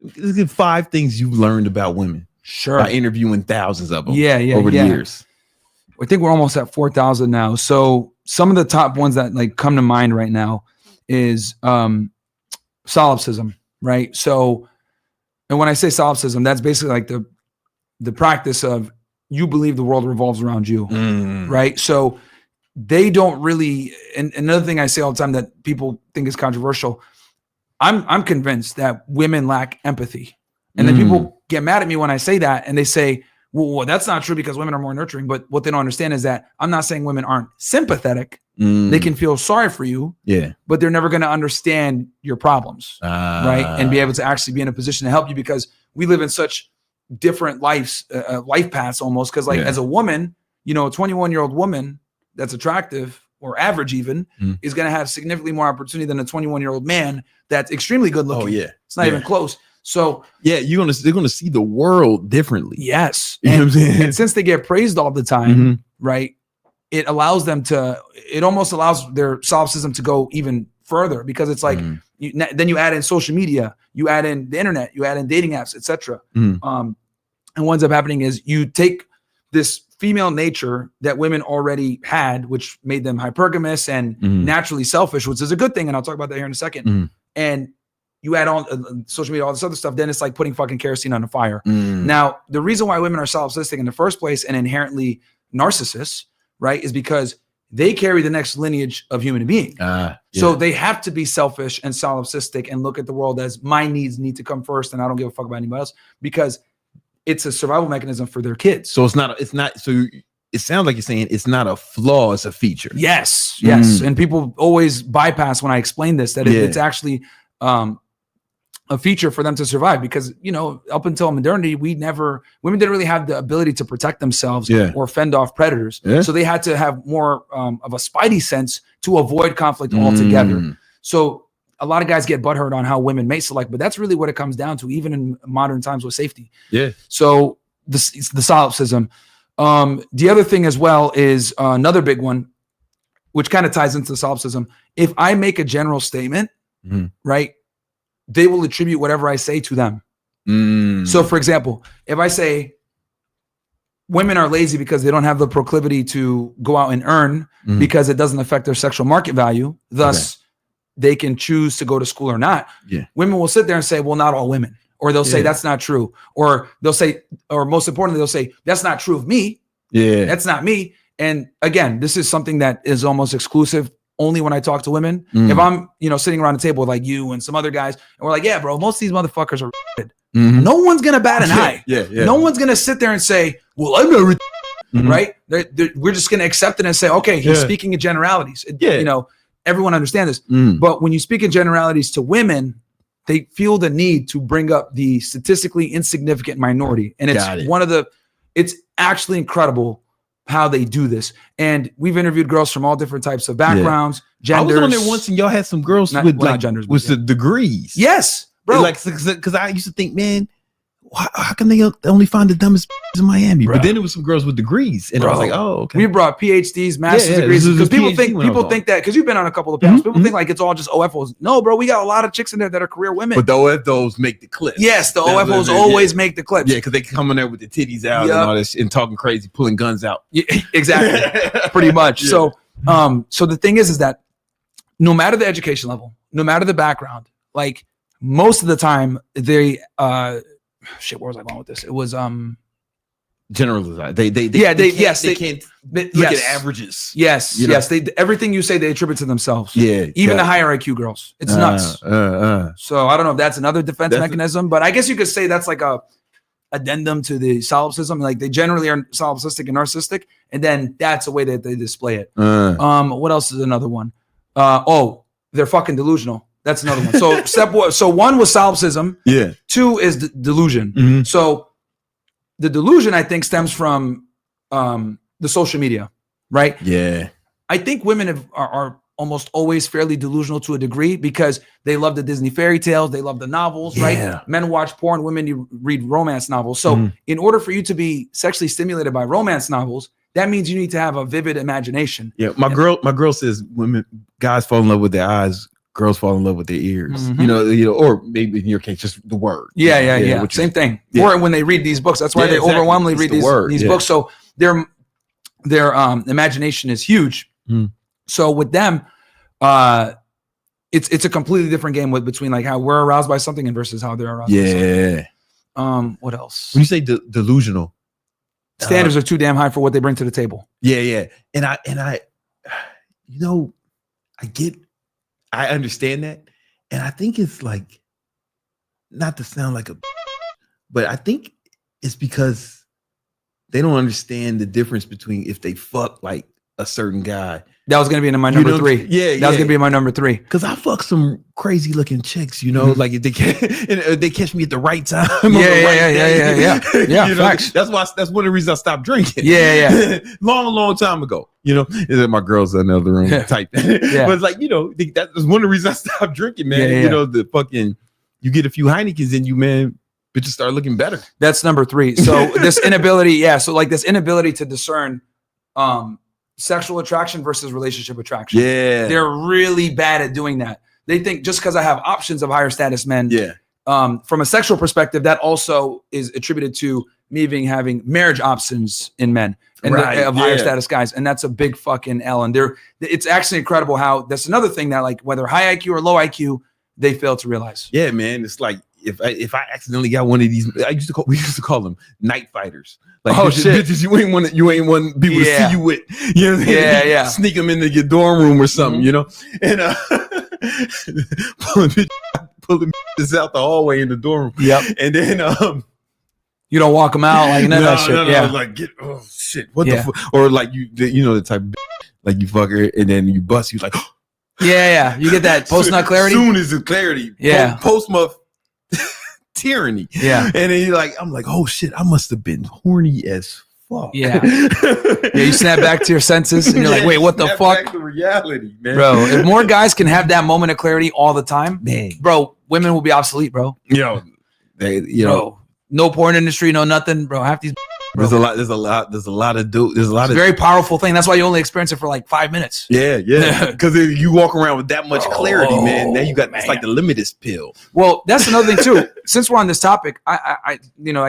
let's get 5 things you've learned about women. Sure. By interviewing thousands of them. Over the years. I think we're almost at 4,000 now. So some of the top ones that like come to mind right now is solipsism, right? So, and when I say solipsism, that's basically like the practice of you believe the world revolves around you, right? So they don't really, and another thing I say all the time that people think is controversial, I'm convinced that women lack empathy. And then people get mad at me when I say that, and they say, well, that's not true because women are more nurturing. But what they don't understand is that I'm not saying women aren't sympathetic. They can feel sorry for you, but they're never going to understand your problems, right? And be able to actually be in a position to help you, because we live in such different life paths almost. Because like as a woman, you know, a 21-year-old woman that's attractive or average even is going to have significantly more opportunity than a 21-year-old man that's extremely good looking. It's not even close. So they're gonna see the world differently. Yes. You know what I'm saying? And since they get praised all the time, right, it allows them to, it almost allows their solipsism to go even further, because it's like then you add in social media, you add in the internet, you add in dating apps, etc. And what ends up happening is you take this female nature that women already had, which made them hypergamous and naturally selfish, which is a good thing, and I'll talk about that here in a second. And you add on social media, all this other stuff, then it's like putting fucking kerosene on a fire. Now, the reason why women are solipsistic in the first place and inherently narcissists, right, is because they carry the next lineage of human being. So they have to be selfish and solipsistic and look at the world as my needs need to come first, and I don't give a fuck about anybody else, because it's a survival mechanism for their kids. So so it sounds like you're saying it's not a flaw, it's a feature. Yes. And people always bypass when I explain this, that it's actually a feature for them to survive, because, you know, up until modernity, women didn't really have the ability to protect themselves or fend off predators. So they had to have more of a spidey sense to avoid conflict altogether. So a lot of guys get butthurt on how women mate select, but that's really what it comes down to, even in modern times with safety. So the solipsism. The other thing as well is another big one, which kind of ties into the solipsism. If I make a general statement, right, they will attribute whatever I say to them. So for example, if I say women are lazy because they don't have the proclivity to go out and earn because it doesn't affect their sexual market value, thus they can choose to go to school or not. Women will sit there and say, well, not all women. Or they'll say, that's not true. Or they'll say, or most importantly, they'll say, that's not true of me. That's not me. And again, this is something that is almost exclusive only when I talk to women. If I'm, you know, sitting around a table with like you and some other guys, and we're like, yeah, bro, most of these motherfuckers are no one's going to bat an eye. No one's going to sit there and say, well, I'm not right? We're just going to accept it and say, okay, he's speaking in generalities. You know, everyone understands this. But when you speak in generalities to women, they feel the need to bring up the statistically insignificant minority. And it's it's actually incredible how they do this. And we've interviewed girls from all different types of backgrounds, genders. I was on there once and y'all had some girls with genders, with the degrees. Yes, bro. Like, because I used to think, man, how can they only find the dumbest in Miami? Bro. But then there was some girls with degrees, and I was like, oh, okay. We brought PhDs, master's degrees, because people think that, because you've been on a couple of panels, people think like it's all just OFOs. No, bro, we got a lot of chicks in there that are career women. But the OFOs make the clips. Yes, the OFOs always make the clips. Yeah, because they come in there with the titties out and all this and talking crazy, pulling guns out. Yeah, exactly, pretty much. So, so the thing is that no matter the education level, no matter the background, like most of the time they shit, where was I going with this? It was generalized. They can't look at averages. Yes, everything you say they attribute to themselves. Even the higher IQ girls. It's nuts. So I don't know if that's another defense mechanism, but I guess you could say that's like a addendum to the solipsism. Like they generally are solipsistic and narcissistic, and then that's the way that they display it. What else is another one? They're fucking delusional. That's another one. So step one. So one was solipsism. Two is delusion. So the delusion, I think, stems from the social media, right? I think women are almost always fairly delusional to a degree because they love the Disney fairy tales. They love the novels, right? Men watch porn. Women read romance novels. So in order for you to be sexually stimulated by romance novels, that means you need to have a vivid imagination. My girl says guys fall in love with their eyes girls fall in love with their ears. Mhm. You know, or maybe in your case, just the word. Yeah. Which Same thing. yeah. Or when they read these books, that's why Yeah, they exactly. overwhelmingly It's read the these word, yeah. books. So their imagination is huge. Mm. So with them, it's a completely different game between like how we're aroused by something and versus how they're aroused by something. Yeah. What else? When you say delusional, Standards are too damn high for what they bring to the table. yeah. And I, you know, I understand that. And I think it's like, not to sound like but I think it's because they don't understand the difference between if they fuck like a certain guy. That was going to be in my number 3. Yeah. That was going to be my number 3. Cause I fuck some crazy looking chicks, you know, like if they catch me at the right time. Yeah. You know, that's one of the reasons I stopped drinking. Yeah. long time ago. You know, is that my girls in the other room type. But it's like, you know, that's one of the reasons I stopped drinking, man. You know, the fucking, you get a few Heinekens in you, man, bitches start looking better. That's number 3. So this inability, this inability to discern sexual attraction versus relationship attraction. Yeah. They're really bad at doing that. They think just because I have options of higher status men, from a sexual perspective, that also is attributed to me having marriage options in men and of higher status guys. And that's a big fucking L. And it's actually incredible how that's another thing that, like, whether high IQ or low IQ, they fail to realize. Yeah, man. It's like if I accidentally got one of these, we used to call them night fighters. Like, bitches you ain't want people to see you with. You know what I mean? Yeah. Sneak them into your dorm room or something, you know? And pulling bitches out the hallway in the dorm room. Yep. And then you don't walk them out like none of that shit. No, like what the fuck? Or like you know the type of like you fuck her and then you bust, you like you get that post nut clarity. Soon as the clarity, post muff tyranny. Yeah. And then you're like, I'm like, oh shit, I must have been horny as fuck. Yeah. You snap back to your senses and you're like, wait, what the fuck? Back to reality, man. Bro, if more guys can have that moment of clarity all the time, man, bro, women will be obsolete, bro. Bro, no porn industry, no nothing, bro. Half these. Bro. There's a lot of very powerful thing. That's why you only experience it for like 5 minutes. Yeah. Because you walk around with that much clarity, man. Now you got it's like the limitless pill. Well, that's another thing too. Since we're on this topic, I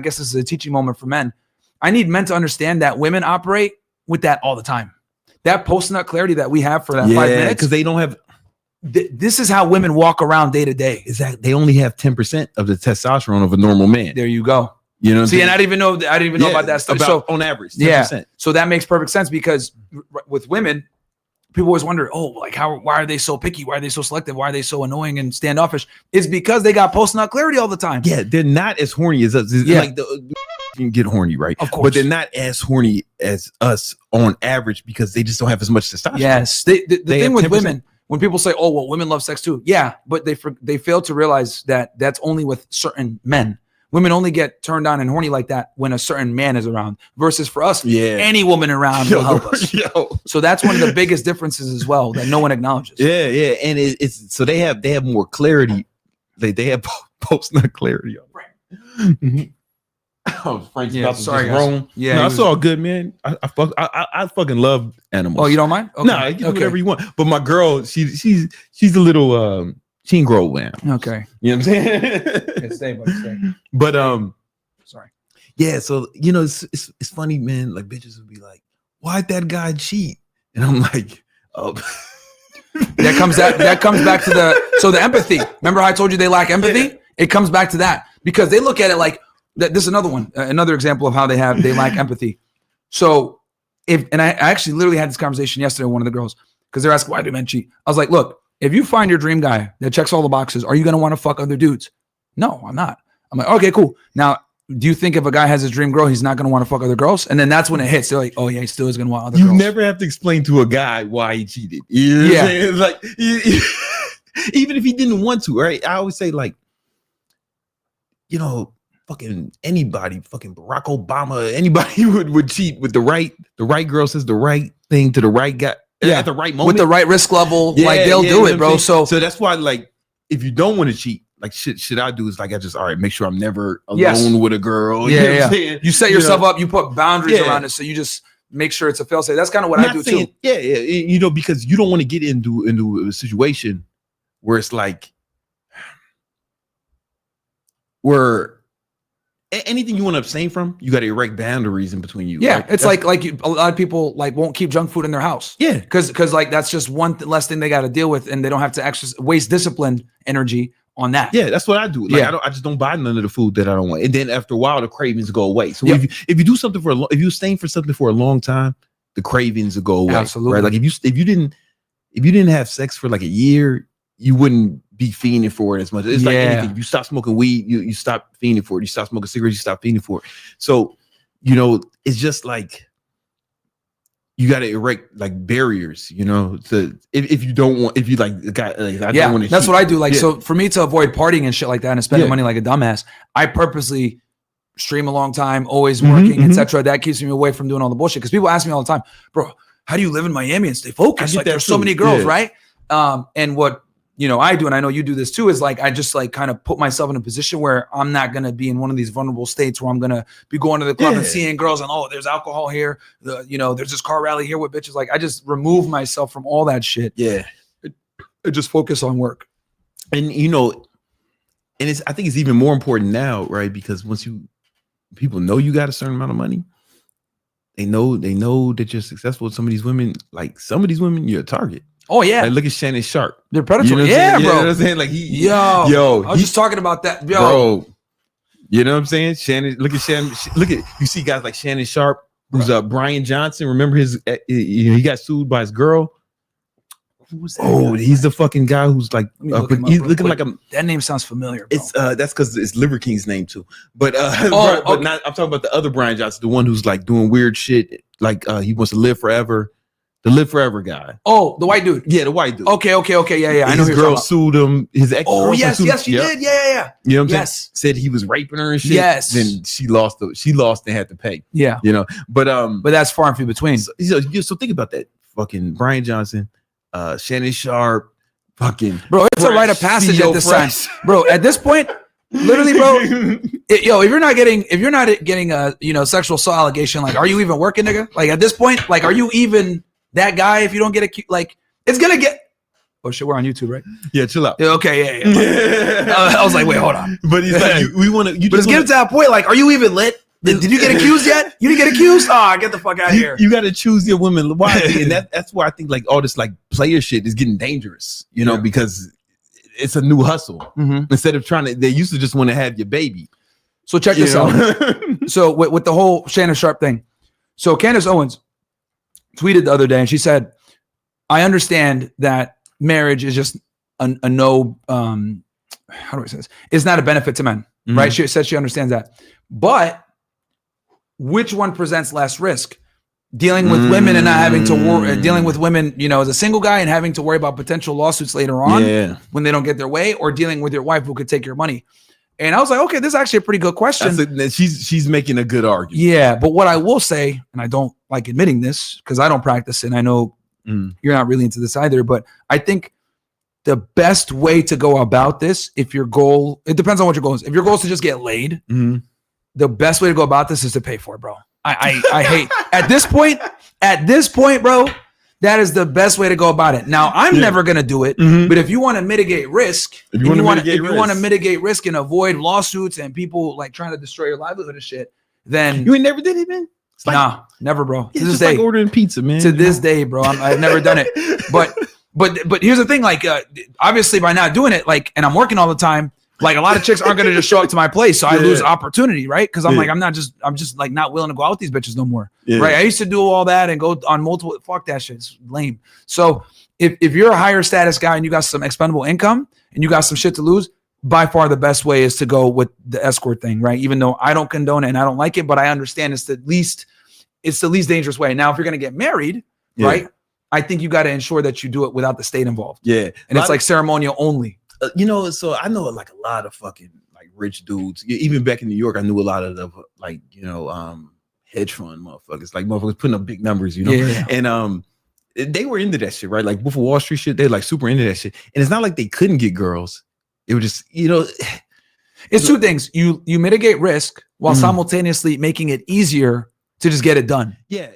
guess this is a teaching moment for men. I need men to understand that women operate with that all the time. That post nut clarity that we have for that 5 minutes, because they don't have. This is how women walk around day to day. Is that they only have 10% of the testosterone of a normal man. There you go. You know, see, and I didn't even know about that stuff. So on average, 10%. So that makes perfect sense because with women, people always wonder, why are they so picky? Why are they so selective? Why are they so annoying and standoffish? It's because they got post nut clarity all the time. Yeah, they're not as horny as us. Like you can get horny, right? Of course, but they're not as horny as us on average because they just don't have as much testosterone. Yes, the thing with 10%. Women. When people say, "Oh, well, women love sex too," yeah, but they fail to realize that that's only with certain men. Women only get turned on and horny like that when a certain man is around. Versus for us, any woman around will help us. So that's one of the biggest differences as well that no one acknowledges. Yeah, and it's so they have more clarity. They have post nut clarity. Right. Frank's about to sorry, roam. Yeah, no, it's all good, man. I fucking love animals. Oh, you don't mind? Okay. No, you do whatever you want. But my girl, she's a little teen grow lamb. Okay, you know what I'm saying? Stay. But sorry. Yeah, so you know it's funny, man. Like bitches would be like, "Why'd that guy cheat?" And I'm like, "Oh." That comes back to the empathy. Remember how I told you they lack empathy? Yeah. It comes back to that because they look at it like. This is another example of how they lack empathy. So I actually literally had this conversation yesterday with one of the girls because they're asking, why do men cheat? I was like, look, if you find your dream guy that checks all the boxes, are you going to want to fuck other dudes? No, I'm not. I'm like, okay, cool. Now, do you think if a guy has his dream girl, he's not going to want to fuck other girls? And then that's when it hits. They're like, oh yeah, he still is going to want other girls. You never have to explain to a guy why he cheated. You know what I'm saying? Like, even if he didn't want to, right? I always say like, you know, fucking anybody, fucking Barack Obama, anybody would cheat with the right girl says the right thing to the right guy at the right moment. With the right risk level, like they'll do it, bro. So that's why, like, if you don't want to cheat, like shit I do is like, I just, all right, make sure I'm never alone with a girl. You know what I'm saying? You set yourself up, you put boundaries around it. So you just make sure it's a fail safe. That's kind of what I do too. Yeah. You know, because you don't want to get into a situation where it's like, where anything you want to abstain from, you got to erect boundaries in between you. Yeah, right? it's like a lot of people like won't keep junk food in their house. Yeah, because like that's just one less thing they got to deal with, and they don't have to waste discipline energy on that. Yeah, that's what I do. Like I just don't buy none of the food that I don't want, and then after a while, the cravings go away. So if you do something if you abstain for something for a long time, the cravings will go away. Absolutely. Right? Like if you didn't have sex for like a year, you wouldn't be fiending for it as much. It's like anything. If you stop smoking weed, you stop fiending for it. You stop smoking cigarettes, you stop fiending for it. So, it's just like you got to erect like barriers, to if you don't want, if you like, I don't want to. That's what I do. Like, so for me to avoid partying and shit like that and spending money like a dumbass, I purposely stream a long time, always working, etc. That keeps me away from doing all the bullshit. Because people ask me all the time, bro, how do you live in Miami and stay focused? Like, there's so many girls, right? And what I do, and I know you do this too, is like I just like kind of put myself in a position where I'm not gonna be in one of these vulnerable states where I'm gonna be going to the club and seeing girls and there's alcohol here, there's this car rally here with bitches. Like I just remove myself from all that shit. Yeah, I just focus on work. And I think it's even more important now, right? Because once people know you got a certain amount of money, they know that you're successful. Some of these women, you're a target. Oh yeah, like, look at Shannon Sharp. They're predatory. Bro. You know what I'm saying? Like I was just talking about that, bro. You know what I'm saying? Shannon. Look at Shannon. You see guys like Shannon Sharp, who's Brian Johnson. Remember he got sued by his girl. Who was that? Oh, guy? He's the fucking guy who's like he's looking like a. That name sounds familiar. Bro. It's that's because it's Liver King's name too. But but not. I'm talking about the other Brian Johnson, the one who's like doing weird shit. Like he wants to live forever. The Live Forever guy. Oh, the white dude. Yeah, the white dude. Okay. Yeah. I know his girl sued him. His ex. Oh, yes, she did. Yeah. You know what I'm saying? Said he was raping her and shit. Yes. Then she lost and had to pay. Yeah. But that's far and few between. So think about that. Fucking Brian Johnson, Shannon Sharp, fucking bro. It's a rite of passage at this time, bro. At this point. Literally, bro. If you're not getting a sexual assault allegation, like, are you even working, nigga? Like at this point, like, are you even that guy? If you don't get like, it's gonna get. Oh shit, we're on YouTube, right? Yeah, chill out. Okay, yeah. I was like, wait, hold on. But he's like, we want to. But it's getting to that point. Like, are you even lit? Did you get accused yet? You didn't get accused? Get the fuck out of here. You got to choose your women wisely, and that's why I think like all this like player shit is getting dangerous. Because it's a new hustle. Instead of they used to just want to have your baby. So check this out. So with the whole Shannon Sharp thing. So Candace Owens tweeted the other day and she said, I understand that marriage is just a no, how do I say this? It's not a benefit to men, right? She said she understands that. But which one presents less risk? Dealing with women and not having to dealing with women, as a single guy and having to worry about potential lawsuits later on when they don't get their way, or dealing with your wife who could take your money. And I was like, okay, this is actually a pretty good question. She's making a good argument. Yeah, but what I will say, and I don't like admitting this because I don't practice it, and I know you're not really into this either, but I think the best way to go about this, it depends on what your goal is. If your goal is to just get laid, the best way to go about this is to pay for it, bro. I hate at this point, bro, that is the best way to go about it. Now, I'm never going to do it, but if you want to mitigate risk, if you want to mitigate risk and avoid lawsuits and people like trying to destroy your livelihood and shit, then you ain't never did it, man. Like, nah, never, bro. It's just like ordering pizza, man. To this day, bro, I've never done it. But here's the thing, like obviously by not doing it, like, and I'm working all the time. Like a lot of chicks aren't going to just show up to my place. So I lose opportunity, right? Because I'm like, I'm just like not willing to go out with these bitches no more. Right. I used to do all that and go on multiple, fuck that shit. It's lame. So if you're a higher status guy and you got some expendable income and you got some shit to lose, by far the best way is to go with the escort thing, right? Even though I don't condone it and I don't like it, but I understand it's the least dangerous way. Now, if you're going to get married, right? I think you got to ensure that you do it without the state involved. Yeah. And it's like ceremonial only. So I know like a lot of fucking like rich dudes. Even back in New York, I knew a lot of the like hedge fund motherfuckers, like motherfuckers putting up big numbers, and they were into that shit, right? Like Wolf of Wall Street shit, they're like super into that shit. And it's not like they couldn't get girls. It was just it's two things. You mitigate risk while simultaneously making it easier to just get it done. Yeah.